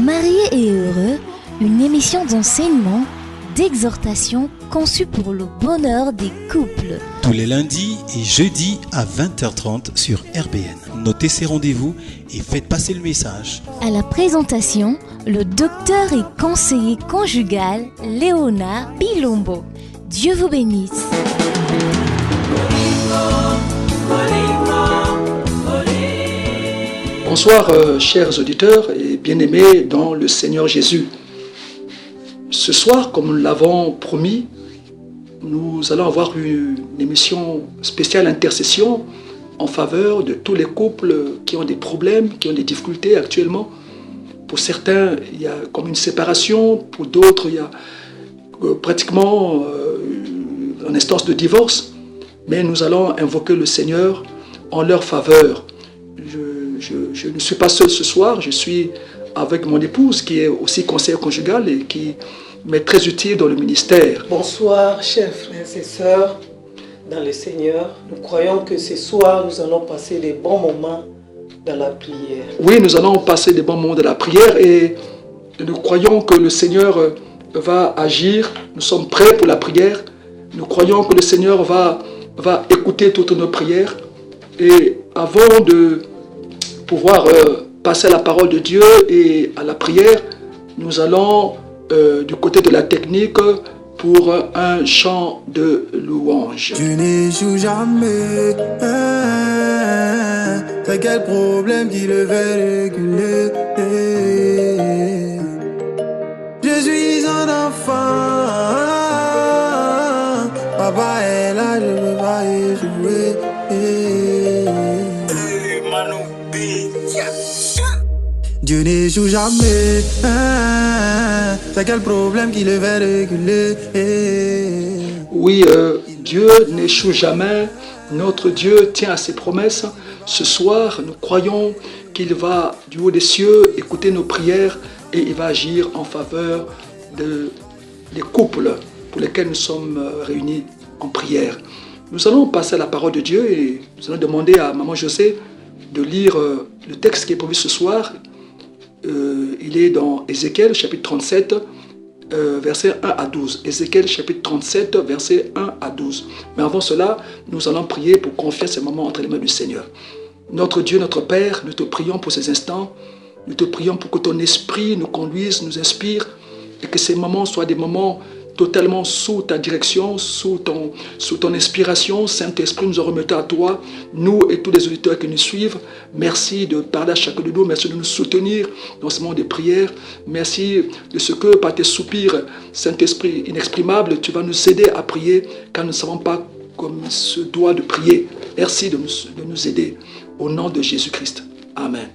Mariés et heureux, une émission d'enseignement, d'exhortation conçue pour le bonheur des couples. Tous les lundis et jeudis à 20h30 sur RBN. Notez ces rendez-vous et faites passer le message. À la présentation, le docteur et conseiller conjugal Léonard Bilombo. Dieu vous bénisse. Bonsoir chers auditeurs et bien-aimés dans le Seigneur Jésus. Ce soir, comme nous l'avons promis, nous allons avoir une émission spéciale intercession en faveur de tous les couples qui ont des problèmes, qui ont des difficultés actuellement. Pour certains, il y a comme une séparation, pour d'autres, il y a pratiquement une instance de divorce. Mais nous allons invoquer le Seigneur en leur faveur. Je ne suis pas seul ce soir, je suis avec mon épouse qui est aussi conseillère conjugale et qui m'est très utile dans le ministère. Bonsoir chers frères et sœurs dans le Seigneur. Nous croyons que ce soir nous allons passer des bons moments dans la prière. Oui, nous allons passer des bons moments de la prière et nous croyons que le Seigneur va agir. Nous sommes prêts pour la prière. Nous croyons que le Seigneur va écouter toutes nos prières. Et avant de pouvoir passer à la parole de Dieu et à la prière, nous allons du côté de la technique pour un chant de louange. Tu n'échoues jamais, c'est quel problème qui le fait réguler? Je suis un enfant, papa est là, je ne veux pas échouer. Dieu n'échoue jamais, c'est quel problème qui le fait reculer? Oui, Dieu n'échoue jamais, notre Dieu tient à ses promesses. Ce soir, nous croyons qu'il va du haut des cieux écouter nos prières et il va agir en faveur des couples pour lesquels nous sommes réunis en prière. Nous allons passer à la parole de Dieu et nous allons demander à Maman José de lire le texte qui est prévu ce soir. Il est dans Ézéchiel chapitre 37, versets 1 à 12. Ézéchiel chapitre 37, versets 1 à 12. Mais avant cela, nous allons prier pour confier ces moments entre les mains du Seigneur. Notre Dieu, notre Père, nous te prions pour ces instants. Nous te prions pour que ton esprit nous conduise, nous inspire et que ces moments soient des moments totalement sous ta direction, sous ton inspiration. Saint-Esprit, nous en remettons à toi, nous et tous les auditeurs qui nous suivent. Merci de parler à chacun de nous, merci de nous soutenir dans ce moment de prière. Merci de ce que par tes soupirs, Saint-Esprit inexprimable, tu vas nous aider à prier car nous ne savons pas comme il se doit de prier. Merci de nous aider. Au nom de Jésus-Christ. Amen.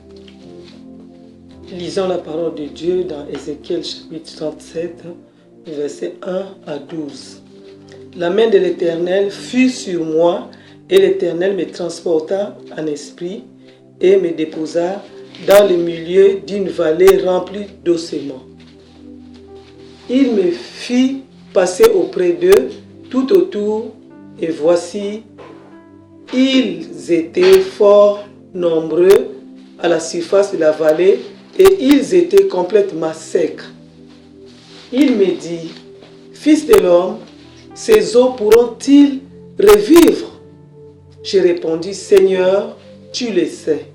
Lisons la parole de Dieu dans Ézéchiel chapitre 37, versets 1 à 12. La main de l'Éternel fut sur moi, et l'Éternel me transporta en esprit et me déposa dans le milieu d'une vallée remplie d'ossements. Il me fit passer auprès d'eux tout autour, et voici, ils étaient fort nombreux à la surface de la vallée, et ils étaient complètement secs. Il me dit, fils de l'homme, ces eaux pourront-ils revivre? Je répondis, Seigneur, tu le sais.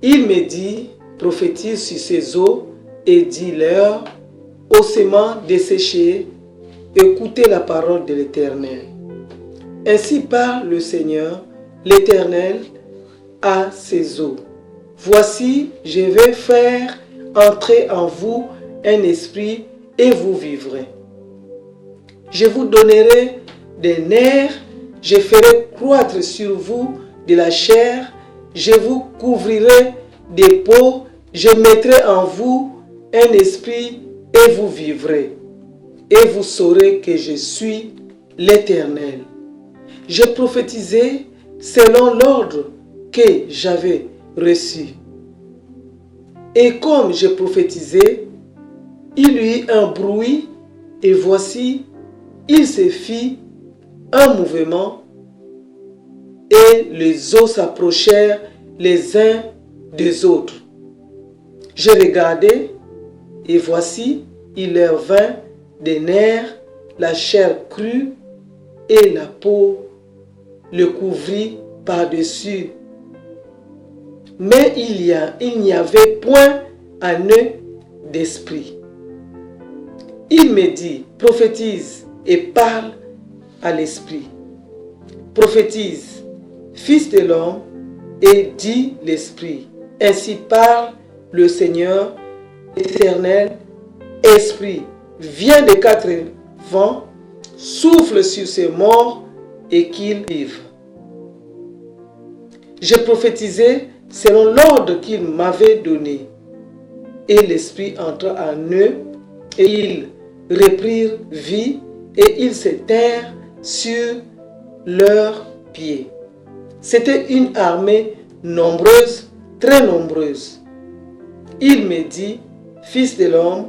Il me dit, prophétise sur ces eaux et dis-leur, ossements desséchés, écoutez la parole de l'Éternel. Ainsi parle le Seigneur, l'Éternel, à ces eaux. Voici, je vais faire entrer en vous un esprit et vous vivrez. Je vous donnerai des nerfs, je ferai croître sur vous de la chair, je vous couvrirai des peaux, je mettrai en vous un esprit et vous vivrez. Et vous saurez que je suis l'Éternel. Je prophétisai selon l'ordre que j'avais reçu. Et comme je prophétisais, il y eut un bruit, et voici, il se fit un mouvement, et les eaux s'approchèrent les uns des autres. Je regardai, et voici, il leur vint des nerfs, la chair crue, et la peau le couvrit par-dessus. Mais il n'y avait point en eux d'esprit. Il me dit, prophétise et parle à l'esprit. Prophétise, fils de l'homme, et dis l'esprit. Ainsi parle le Seigneur éternel, esprit. Viens des quatre vents, souffle sur ces morts et qu'ils vivent. Je prophétisais selon l'ordre qu'il m'avait donné. Et l'esprit entra en eux, et ils reprirent vie, et ils s'éteinrent sur leurs pieds. C'était une armée nombreuse, très nombreuse. Il me dit, fils de l'homme,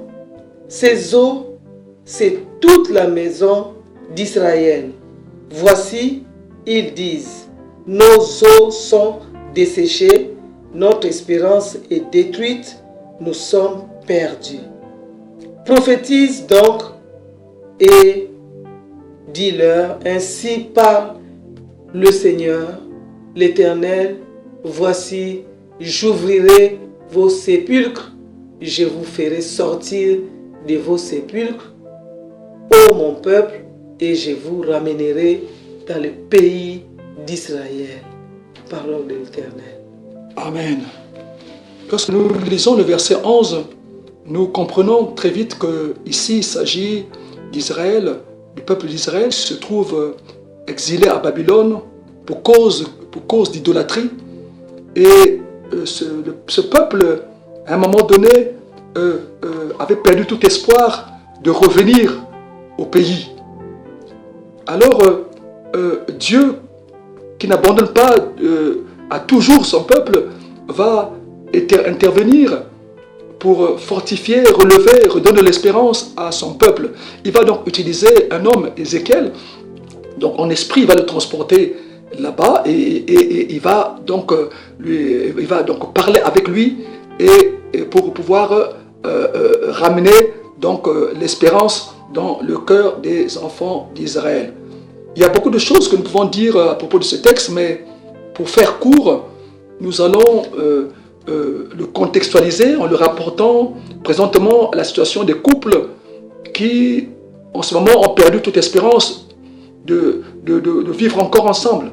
ces eaux, c'est toute la maison d'Israël. Voici, ils disent, nos eaux sont desséchées, notre espérance est détruite, nous sommes perdus. Prophétise donc et dis-leur, ainsi parle le Seigneur, l'Éternel, voici, j'ouvrirai vos sépulcres, je vous ferai sortir de vos sépulcres, ô mon peuple, et je vous ramènerai dans le pays d'Israël. Parole de l'Éternel. Amen. Lorsque nous lisons le verset 11, nous comprenons très vite qu'ici il s'agit d'Israël, du peuple d'Israël qui se trouve exilé à Babylone pour cause d'idolâtrie. Et ce peuple, à un moment donné, avait perdu tout espoir de revenir au pays. Alors, Dieu, qui n'abandonne pas à toujours son peuple, va intervenir pour fortifier, relever, redonner l'espérance à son peuple. Il va donc utiliser un homme, Ézéchiel, donc en esprit, il va le transporter là-bas et il va donc parler avec lui et pour pouvoir ramener donc l'espérance dans le cœur des enfants d'Israël. Il y a beaucoup de choses que nous pouvons dire à propos de ce texte, mais pour faire court, nous allons le contextualiser en le rapportant présentement à la situation des couples qui, en ce moment, ont perdu toute espérance de vivre encore ensemble.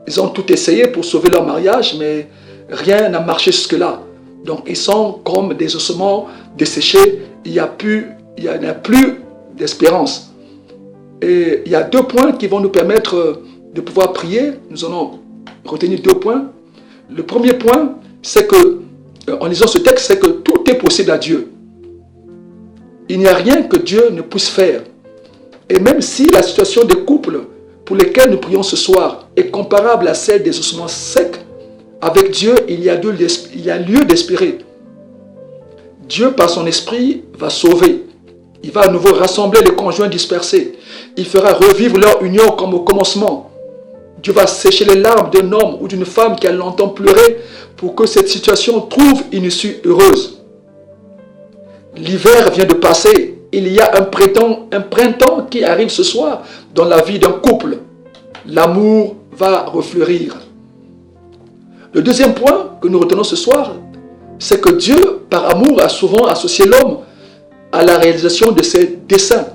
Ils ont tout essayé pour sauver leur mariage, mais rien n'a marché jusque-là. Donc, ils sont comme des ossements desséchés. Il n'y a plus d'espérance. Et il y a 2 points qui vont nous permettre de pouvoir prier. Nous allons retenir 2 points. Le premier point, c'est que, en lisant ce texte, c'est que tout est possible à Dieu. Il n'y a rien que Dieu ne puisse faire. Et même si la situation des couples pour lesquels nous prions ce soir est comparable à celle des ossements secs, avec Dieu, il y a lieu d'espérer. Dieu, par son esprit, va sauver. Il va à nouveau rassembler les conjoints dispersés. Il fera revivre leur union comme au commencement. Dieu va sécher les larmes d'un homme ou d'une femme qui a longtemps pleuré pour que cette situation trouve une issue heureuse. L'hiver vient de passer. Il y a un printemps qui arrive ce soir dans la vie d'un couple. L'amour va refleurir. Le deuxième point que nous retenons ce soir, c'est que Dieu, par amour, a souvent associé l'homme à la réalisation de ses desseins.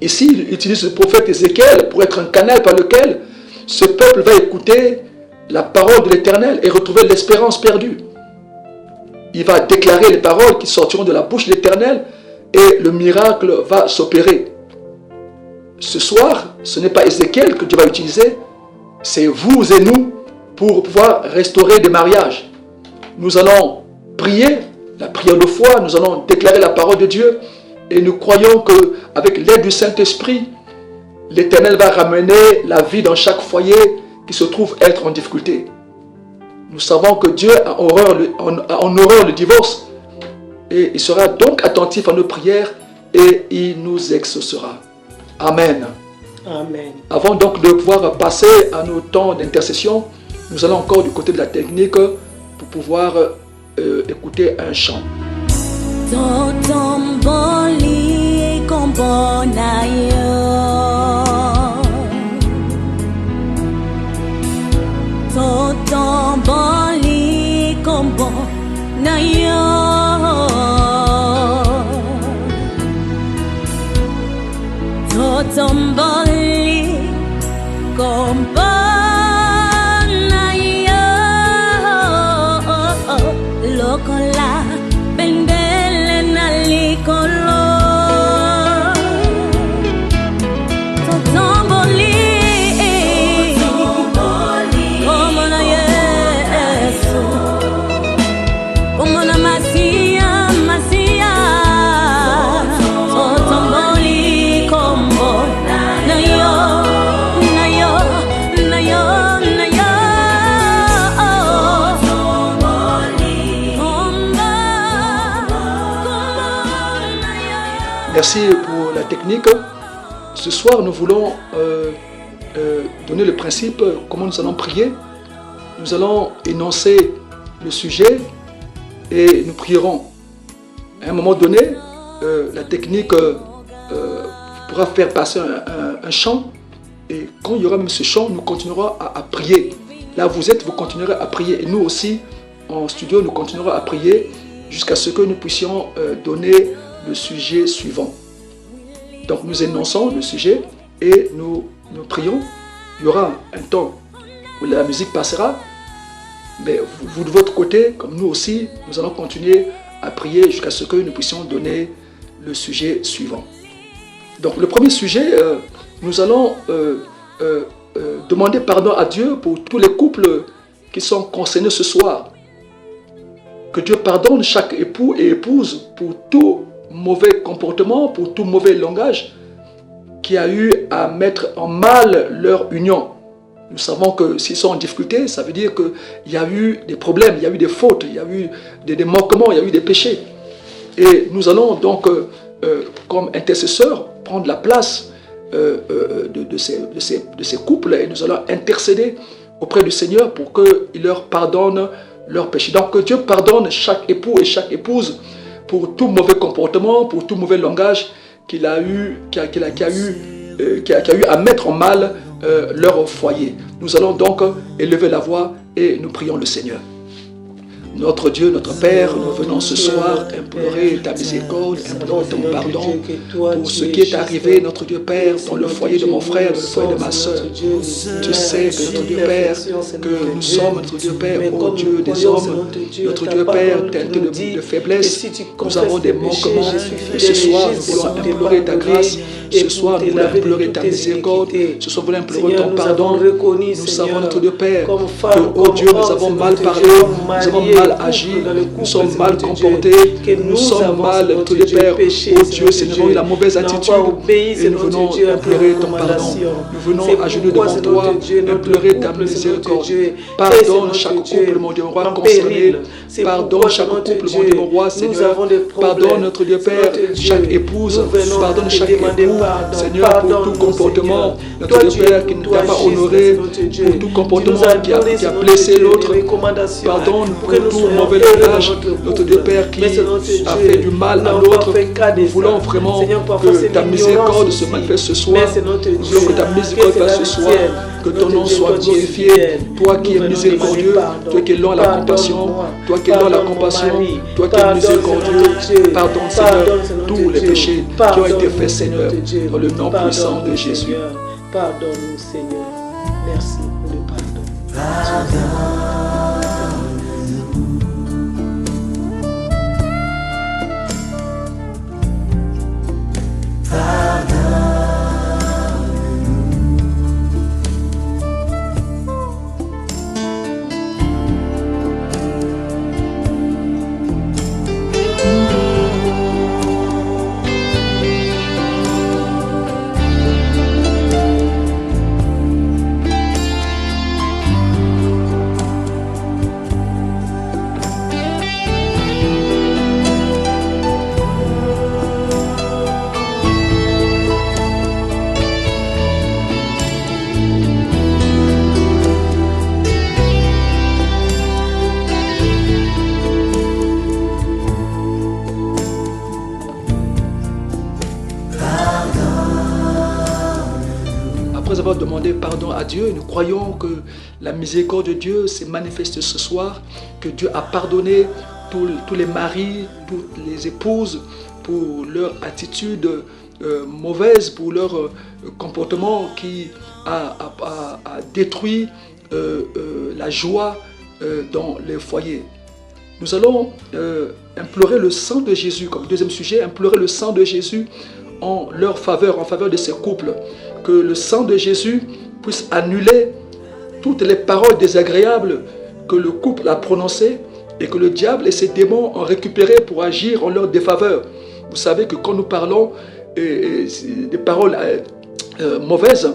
Ici, il utilise le prophète Ézéchiel pour être un canal par lequel ce peuple va écouter la parole de l'Éternel et retrouver l'espérance perdue. Il va déclarer les paroles qui sortiront de la bouche de l'Éternel et le miracle va s'opérer. Ce soir, ce n'est pas Ézéchiel que Dieu va utiliser, c'est vous et nous pour pouvoir restaurer des mariages. Nous allons prier, la prière de foi, nous allons déclarer la parole de Dieu et nous croyons qu'avec l'aide du Saint-Esprit, l'Éternel va ramener la vie dans chaque foyer qui se trouve être en difficulté. Nous savons que Dieu a en horreur le divorce et il sera donc attentif à nos prières et il nous exaucera. Amen. Amen. Avant donc de pouvoir passer à nos temps d'intercession, nous allons encore du côté de la technique pour pouvoir écouter un chant. Totomboli kombonayo Totomboli kombonayo Totomboli kombonayo Lokola bendele nalikolo Totomboli komona Yesu komona Masia Masia Totomboli kombo nayo nayo nayo nayo Merci pour la technique. Ce soir, nous voulons donner le principe, comment nous allons prier. Nous allons énoncer le sujet et nous prierons. À un moment donné, la technique pourra faire passer un chant et quand il y aura même ce chant, nous continuerons à prier. Là où vous êtes, vous continuerez à prier et nous aussi, en studio, nous continuerons à prier jusqu'à ce que nous puissions donner le sujet suivant. Donc nous énonçons le sujet et nous prions. Il y aura un temps où la musique passera, mais vous de votre côté, comme nous aussi, nous allons continuer à prier jusqu'à ce que nous puissions donner le sujet suivant. Donc le premier sujet, nous allons demander pardon à Dieu pour tous les couples qui sont concernés ce soir. Que Dieu pardonne chaque époux et épouse pour tout mauvais comportement, pour tout mauvais langage qui a eu à mettre en mal leur union. Nous savons que s'ils sont en difficulté, ça veut dire qu'il y a eu des problèmes, il y a eu des fautes, il y a eu des manquements, il y a eu des péchés. Et nous allons donc, comme intercesseurs, prendre la place de ces couples et nous allons intercéder auprès du Seigneur pour qu'il leur pardonne leurs péchés. Donc que Dieu pardonne chaque époux et chaque épouse pour tout mauvais comportement, pour tout mauvais langage qu'il a eu à mettre en mal leur foyer. Nous allons donc élever la voix et nous prions le Seigneur. Notre Dieu, notre Père, nous venons ce soir implorer ta miséricorde, implorer ton pardon pour ce qui est arrivé, notre Dieu Père, dans le foyer de mon frère, dans le foyer de ma soeur. Tu sais que notre Dieu Père, que nous sommes, notre Dieu Père, ô Dieu des hommes, notre Dieu Père, teinté de faiblesse, nous avons des manquements. Et ce soir, nous voulons implorer ta grâce. Ce soir, nous voulons implorer ta miséricorde. Ce soir, nous voulons implorer ton pardon. Nous savons, notre Dieu Père, que, ô Dieu, nous avons mal parlé, nous avons mal agi, nous sommes mal comportés, nous sommes mal, notre Dieu Père, ô Dieu, c'est nous avons eu la mauvaise attitude et nous venons implorer ton pardon. Nous venons à genoux devant toi, implorer ta miséricorde. Pardonne chaque couple, mon Dieu, mon roi concerné. Pardonne chaque couple, mon Dieu, mon roi, Seigneur. Pardonne, notre Dieu Père, chaque épouse. Pardonne chaque époux, Seigneur, pour tout comportement, notre Dieu Père, qui ne t'a pas honoré, pour tout comportement qui a blessé l'autre. Pardonne pour tout mauvais langage, notre Dieu Père, qui a fait du mal à l'autre. Nous voulons vraiment que ta miséricorde se manifeste ce soir. Nous voulons que ta miséricorde fasse ce soir. Que ton nom soit glorifié. Toi qui es miséricordieux, toi qui es lent à la compassion, toi qui es lent à la compassion, toi qui es miséricordieux, pardonne Seigneur tous les péchés qui ont été faits, Seigneur, dans le nom puissant de Jésus. Pardonne-nous, Seigneur. Merci pour le pardon. après avoir demandé pardon à Dieu, nous croyons que la miséricorde de Dieu s'est manifestée ce soir, que Dieu a pardonné tous les maris, toutes les épouses pour leur attitude mauvaise, pour leur comportement qui a détruit la joie dans les foyers. Nous allons implorer le sang de Jésus, comme deuxième sujet, implorer le sang de Jésus en leur faveur, en faveur de ces couples. Que le sang de Jésus puisse annuler toutes les paroles désagréables que le couple a prononcées et que le diable et ses démons ont récupérées pour agir en leur défaveur. Vous savez que quand nous parlons des paroles mauvaises,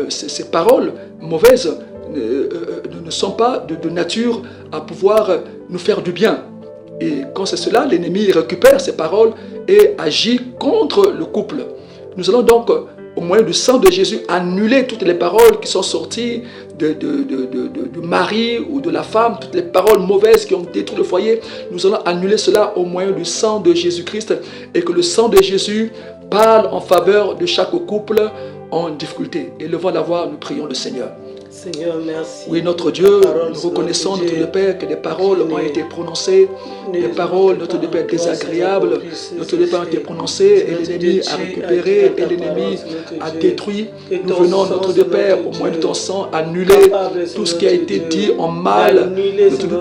ces paroles mauvaises ne sont pas de nature à pouvoir nous faire du bien. Et quand c'est cela, l'ennemi récupère ces paroles et agit contre le couple. Nous allons donc, au moyen du sang de Jésus, annuler toutes les paroles qui sont sorties du mari ou de la femme, toutes les paroles mauvaises qui ont détruit le foyer. Nous allons annuler cela au moyen du sang de Jésus-Christ et que le sang de Jésus parle en faveur de chaque couple en difficulté. Et le voilà voir, nous prions le Seigneur. Seigneur, merci. Oui, notre Dieu, nous reconnaissons, notre Dieu Père, que des paroles ont été prononcées, des paroles, notre Dieu Père, désagréables, notre Dieu Père, ont été prononcées, et l'ennemi a récupéré, et l'ennemi a détruit. Nous venons, notre Dieu Père, au moyen de ton sang, annuler tout ce qui a été dit en mal,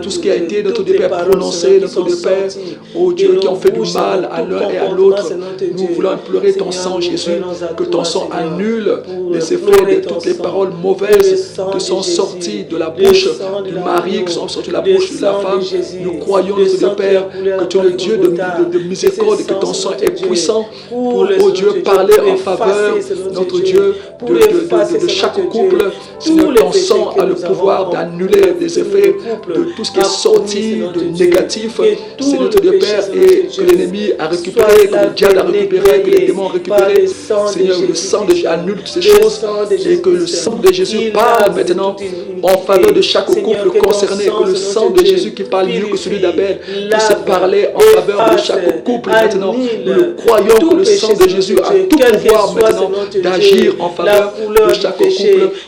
tout ce qui a été, notre Dieu Père, prononcé, notre Dieu Père, ô Dieu, qui ont fait du mal à l'un et à l'autre. Nous voulons implorer ton sang, Jésus, que ton sang annule les effets de toutes les paroles mauvaises qui sont sortis de la bouche du mari, qui sont sortis de la bouche de la femme. Nous croyons, notre Dieu Père, que tu es le Dieu de miséricorde et que ton sang est puissant pour, oh Dieu, parler en faveur, notre Dieu, de chaque couple. Seigneur, ton sang a le pouvoir d'annuler les effets de tout ce qui est sorti de négatif. C'est notre Dieu Père, et que l'ennemi a récupéré, que le diable a récupéré, que les démons ont récupéré. Seigneur, le sang de Jésus annule toutes ces choses et que le sang de Jésus parle maintenant en faveur de chaque couple concerné, que le sang de Jésus qui parle mieux que celui d'Abel puisse parler en faveur de chaque couple maintenant. Nous croyons que le sang de Jésus a tout pouvoir maintenant d'agir en faveur de chaque couple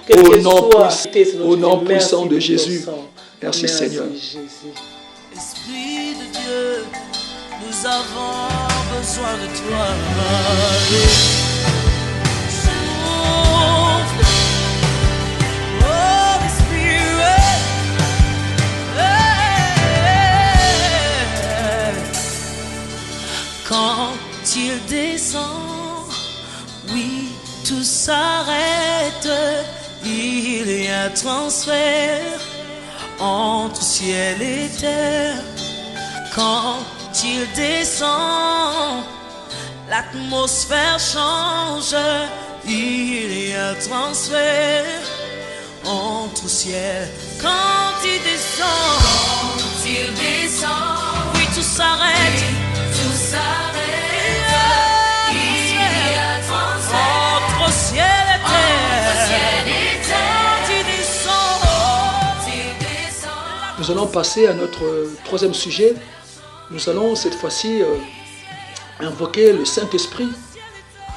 au nom puissant de Jésus. Merci Seigneur. Esprit de Dieu, nous avons besoin de toi. Quand il descend, oui, tout s'arrête. Il y a transfert entre ciel et terre. Quand il descend, l'atmosphère change. Il y a transfert entre ciel. Quand il descend, oui, tout s'arrête. Tout s'arrête, il y a transfert entre ciel et terre. Quand il descend. Nous allons passer à notre troisième sujet. Nous allons cette fois-ci invoquer le Saint-Esprit.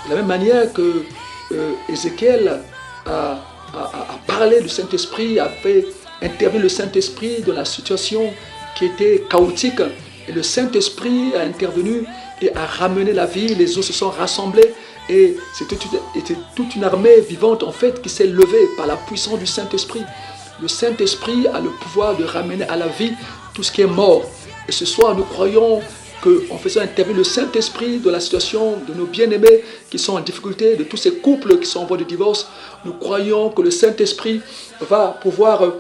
De la même manière que Ézéchiel a parlé du Saint-Esprit, a fait intervenir le Saint-Esprit dans la situation qui était chaotique. Et le Saint-Esprit a intervenu et a ramené la vie. Les eaux se sont rassemblées et c'était toute une armée vivante en fait qui s'est levée par la puissance du Saint-Esprit. Le Saint-Esprit a le pouvoir de ramener à la vie tout ce qui est mort. Et ce soir, nous croyons qu'en faisant intervenir le Saint-Esprit dans la situation de nos bien-aimés qui sont en difficulté, de tous ces couples qui sont en voie de divorce, nous croyons que le Saint-Esprit va pouvoir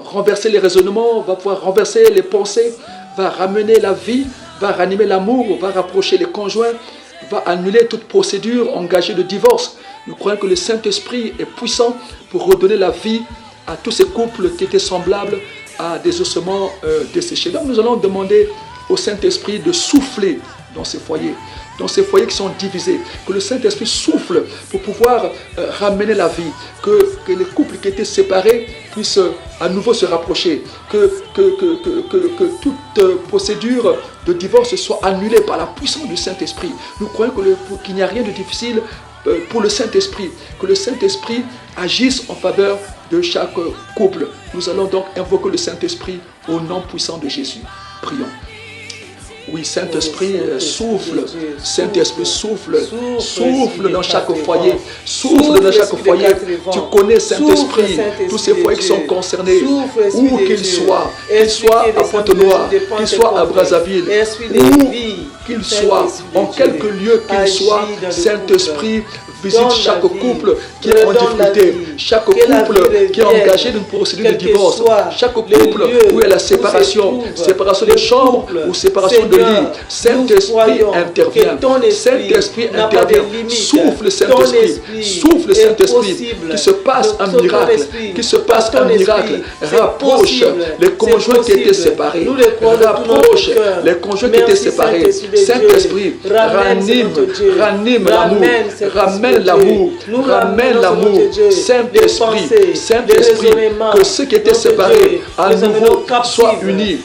renverser les raisonnements, va pouvoir renverser les pensées, va ramener la vie, va ranimer l'amour, va rapprocher les conjoints, va annuler toute procédure engagée de divorce. Nous croyons que le Saint-Esprit est puissant pour redonner la vie à tous ces couples qui étaient semblables à des ossements desséchés. Donc nous allons demander au Saint-Esprit de souffler dans ces foyers qui sont divisés, que le Saint-Esprit souffle pour pouvoir ramener la vie, que les couples qui étaient séparés puissent à nouveau se rapprocher, que toute procédure de divorce soit annulée par la puissance du Saint-Esprit. Nous croyons qu'il n'y a rien de difficile pour le Saint-Esprit, que le Saint-Esprit agisse en faveur de chaque couple. Nous allons donc invoquer le Saint-Esprit au nom puissant de Jésus. Prions. Oui, Saint-Esprit, souffle. Saint-Esprit, souffle. Souffle dans chaque foyer. Souffle dans chaque foyer. Tu connais, Saint-Esprit, tous ces foyers qui sont concernés. Où qu'ils soient. Qu'ils soient à Pointe-Noire, qu'ils soient à Brazzaville, où qu'ils soient, en quelque lieu qu'ils soient, Saint-Esprit, visite chaque couple qui est en difficulté, chaque couple qui est engagé dans une procédure de divorce, chaque couple où il y a la séparation, séparation de chambre ou séparation de lit. Saint-Esprit intervient. Saint-Esprit intervient. Souffle Saint-Esprit. Souffle Saint-Esprit. Qu'il se passe un miracle. Qu'il se passe un miracle. Rapproche les conjoints qui étaient séparés. Rapproche les conjoints qui étaient séparés. Saint-Esprit, ranime l'amour. Ramène l'amour. Saint-Esprit, que ceux qui étaient séparés à nouveau soient unis.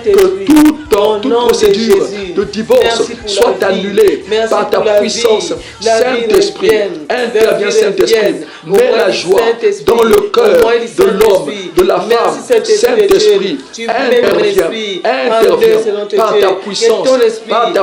Que toute procédure de divorce soit annulée par ta puissance. Saint-Esprit, interviens Saint-Esprit. Mets la joie dans le cœur de l'homme, de la femme. Saint-Esprit, interviens par ta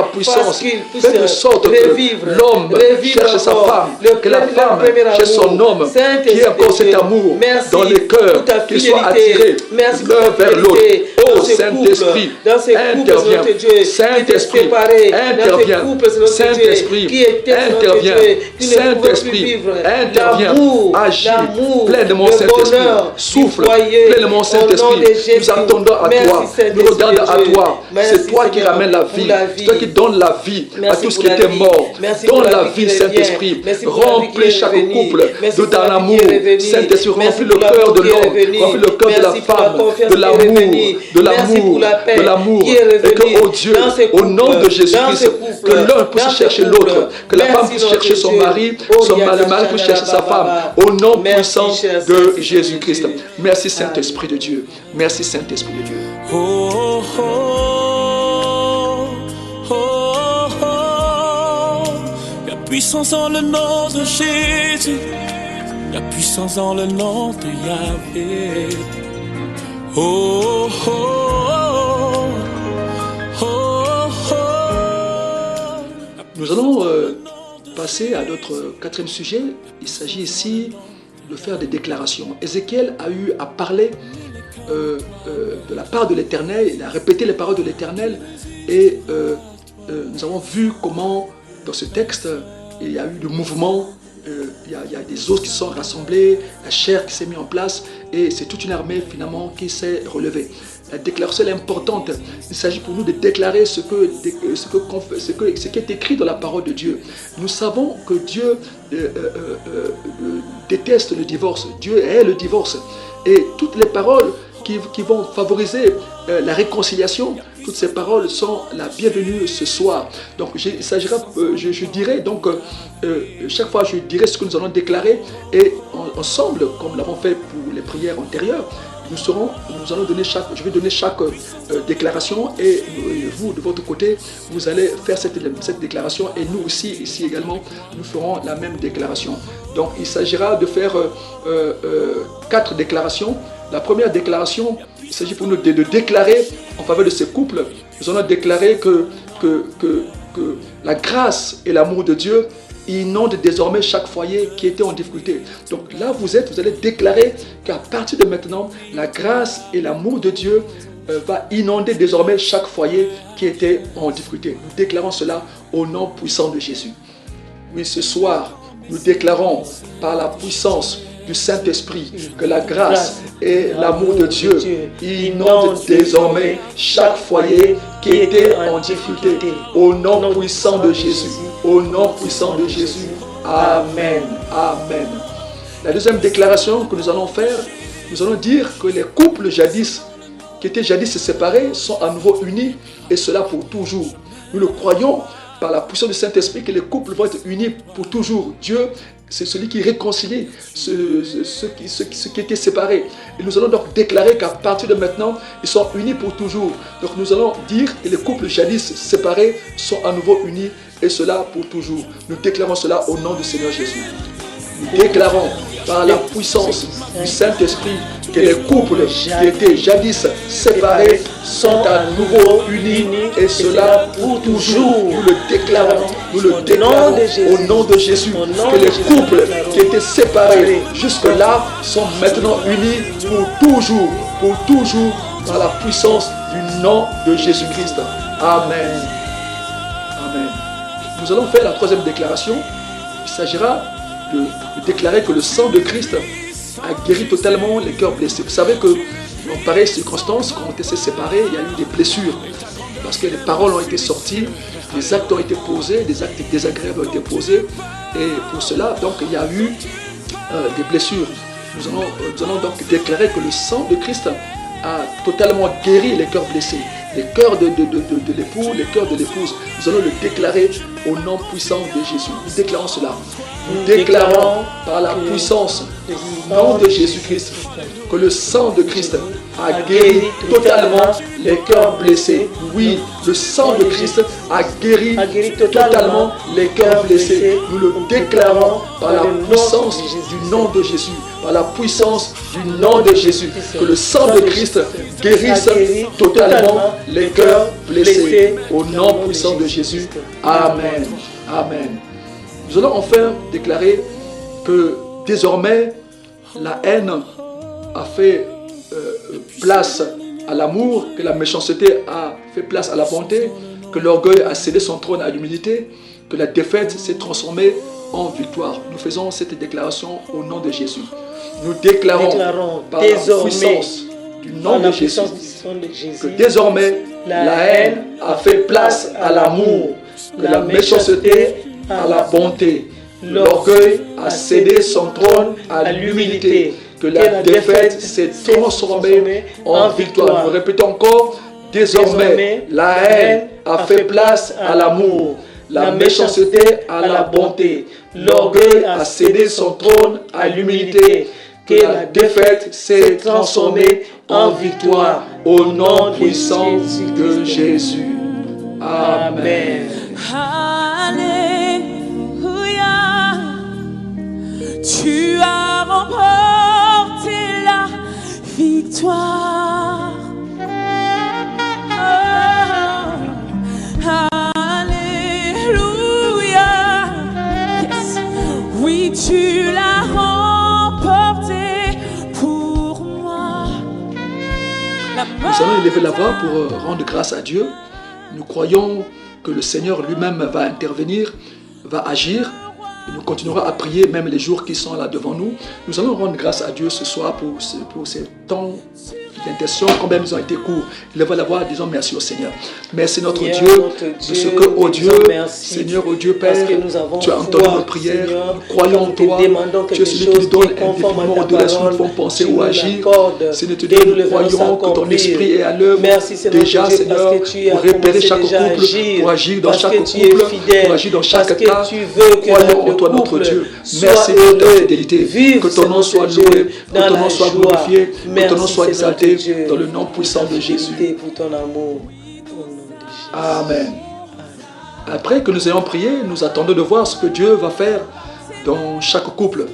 puissance. Fais de sorte que l'homme cherche sa femme, que la femme cherche son homme, qui ait encore cet amour dans les cœurs, qu'ils soient attirés l'un vers l'autre. Oh Saint-Esprit, interviens. Saint-Esprit, interviens. Saint-Esprit, interviens. Saint-Esprit, interviens. Agis pleinement, Saint-Esprit. Souffle pleinement, Saint-Esprit. Nous attendons à toi. Nous regardons à toi. C'est toi qui ramènes la vie. C'est toi qui donnes la vie à tout ce qui était mort. Donne la vie, Saint-Esprit. Remplis chaque couple de ton amour. Saint-Esprit, remplis le cœur de l'homme. Remplis le cœur de la femme. De l'amour. Et que, oh Dieu, au nom de Jésus-Christ, que l'un puisse chercher l'autre. Que la femme puisse chercher son mari. Le mari puisse chercher sa femme. Au nom puissant de Jésus-Christ. Merci Saint-Esprit de Dieu. Merci Saint-Esprit de Dieu. Oh, oh, oh, oh. Y'a puissance dans le nom de Jésus. Y'a puissance dans le nom de Yahvé. Oh, oh, oh, oh, oh. Nous allons passer à notre quatrième sujet. Il s'agit ici de faire des déclarations. Ézéchiel a eu à parler de la part de l'Éternel. Il a répété les paroles de l'Éternel et nous avons vu comment dans ce texte il y a eu du mouvement, il y a des os qui sont rassemblés, la chair qui s'est mise en place et c'est toute une armée finalement qui s'est relevée. La déclaration est importante. Il s'agit pour nous de déclarer ce qui est écrit dans la parole de Dieu. Nous savons que Dieu déteste le divorce. Dieu hait le divorce. Et toutes les paroles qui vont favoriser la réconciliation, toutes ces paroles sont la bienvenue ce soir. Donc il s'agira, je dirais donc, chaque fois je dirai ce que nous allons déclarer et ensemble, comme nous l'avons fait pour les prières antérieures, je vais donner chaque déclaration et vous de votre côté, vous allez faire cette déclaration et nous aussi, ici également, nous ferons la même déclaration. Donc il s'agira de faire 4 déclarations. La première déclaration, il s'agit pour nous de déclarer en faveur de ces couples. Nous allons déclarer que la grâce et l'amour de Dieu inondent désormais chaque foyer qui était en difficulté. Donc là vous allez déclarer qu'à partir de maintenant, la grâce et l'amour de Dieu va inonder désormais chaque foyer qui était en difficulté. Nous déclarons cela au nom puissant de Jésus. Oui, ce soir, nous déclarons par la puissance du Saint-Esprit que la grâce et l'amour de Dieu inondent désormais chaque foyer qui était en difficulté. Au nom puissant de Jésus. Au nom puissant de Jésus. Amen. Amen. La deuxième déclaration que nous allons faire, nous allons dire que les couples qui étaient jadis séparés sont à nouveau unis et cela pour toujours. Nous le croyons par la puissance du Saint-Esprit que les couples vont être unis pour toujours. Dieu, c'est celui qui réconcilie ceux qui étaient séparés. Et nous allons donc déclarer qu'à partir de maintenant, ils sont unis pour toujours. Donc nous allons dire que les couples jadis séparés sont à nouveau unis et cela pour toujours. Nous déclarons cela au nom du Seigneur Jésus. Nous déclarons par la puissance du Saint-Esprit que les couples qui étaient jadis séparés sont à nouveau unis et cela pour toujours. Nous le déclarons au nom de Jésus que les couples qui étaient séparés jusque-là sont maintenant unis pour toujours par la puissance du nom de Jésus-Christ. Amen. Amen. Nous allons faire la troisième déclaration. Il s'agira de déclarer que le sang de Christ a guéri totalement les cœurs blessés. Vous savez que dans pareilles circonstances, quand on était séparés, il y a eu des blessures. Parce que les paroles ont été sorties, les actes ont été posés, des actes désagréables ont été posés. Et pour cela, donc, il y a eu des blessures. Nous allons donc déclarer que le sang de Christ a totalement guéri les cœurs blessés. Les cœurs de l'époux, les cœurs de l'épouse. Nous allons le déclarer au nom puissant de Jésus. Nous déclarons cela. Nous déclarons par la puissance du nom de Jésus-Christ que le sang de Christ a guéri totalement les cœurs blessés. Oui, le sang de Christ a guéri totalement les cœurs blessés. Nous le déclarons par la puissance du nom de Jésus. Par la puissance du nom de Jésus. Que le sang de Christ guérisse totalement les cœurs blessés. Au nom puissant de Jésus. Amen. Amen. Nous allons enfin déclarer que désormais la haine a fait place à l'amour, que la méchanceté a fait place à la bonté, que l'orgueil a cédé son trône à l'humilité, que la défaite s'est transformée en victoire. Nous faisons cette déclaration au nom de Jésus. Nous déclarons par la puissance du nom de Jésus que désormais la haine a fait place à l'amour, que la méchanceté à la bonté, l'orgueil a cédé son trône à l'humilité, que la défaite s'est transformée en victoire. Nous répétons encore, désormais la haine a fait place à l'amour, la méchanceté à la bonté, l'orgueil a cédé son trône à l'humilité, que la défaite s'est transformée en victoire au nom puissant de Jésus. Amen. Alléluia, tu as remporté la victoire. Alléluia, yes. Oui, tu l'as remporté pour moi. Nous allons élever la voix pour rendre grâce à Dieu. Nous croyons que le Seigneur lui-même va intervenir, va agir. Et nous continuerons à prier même les jours qui sont là devant nous. Nous allons rendre grâce à Dieu ce soir pour ces temps d'intercession, combien ils ont été courts. Élevons la voix, disons merci au Seigneur. Merci notre Dieu, de ce que, oh Dieu, Seigneur, oh Dieu Père, tu as entendu nos prières. Nous croyons en toi. Tu es celui qui nous donne infiniment au-delà de ce que nous pouvons penser ou agir. Seigneur, nous croyons que ton esprit est à l'œuvre déjà, Seigneur, pour repérer chaque couple, pour agir dans chaque couple, pour agir dans chaque cas. Croyons en toi, notre Dieu. Merci pour ta fidélité. Que ton nom soit loué, que ton nom soit glorifié, que ton nom soit exalté dans le nom puissant de Jésus. Amen. Après que nous ayons prié, nous attendons de voir ce que Dieu va faire dans chaque couple.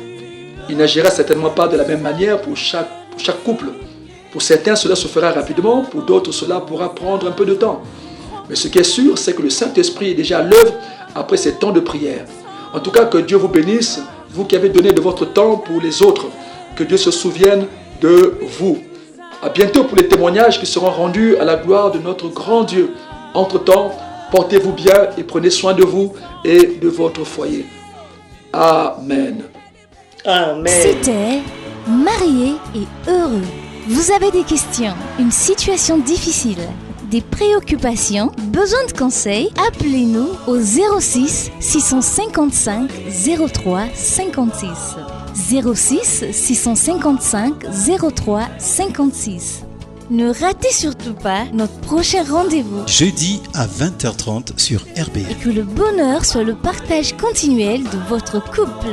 Il n'agira certainement pas de la même manière pour chaque couple. Pour certains, cela se fera rapidement, pour d'autres, cela pourra prendre un peu de temps. Mais ce qui est sûr, c'est que le Saint-Esprit est déjà à l'œuvre après ces temps de prière. En tout cas, que Dieu vous bénisse, vous qui avez donné de votre temps pour les autres. Que Dieu se souvienne de vous. À bientôt pour les témoignages qui seront rendus à la gloire de notre grand Dieu. Entre-temps, portez-vous bien et prenez soin de vous et de votre foyer. Amen. Amen. C'était Marié et heureux. Vous avez des questions, une situation difficile, des préoccupations, besoin de conseils? Appelez-nous au 06 655 03 56. 06 655 03 56. Ne ratez surtout pas notre prochain rendez-vous. Jeudi à 20h30 sur RBN. Et que le bonheur soit le partage continuel de votre couple.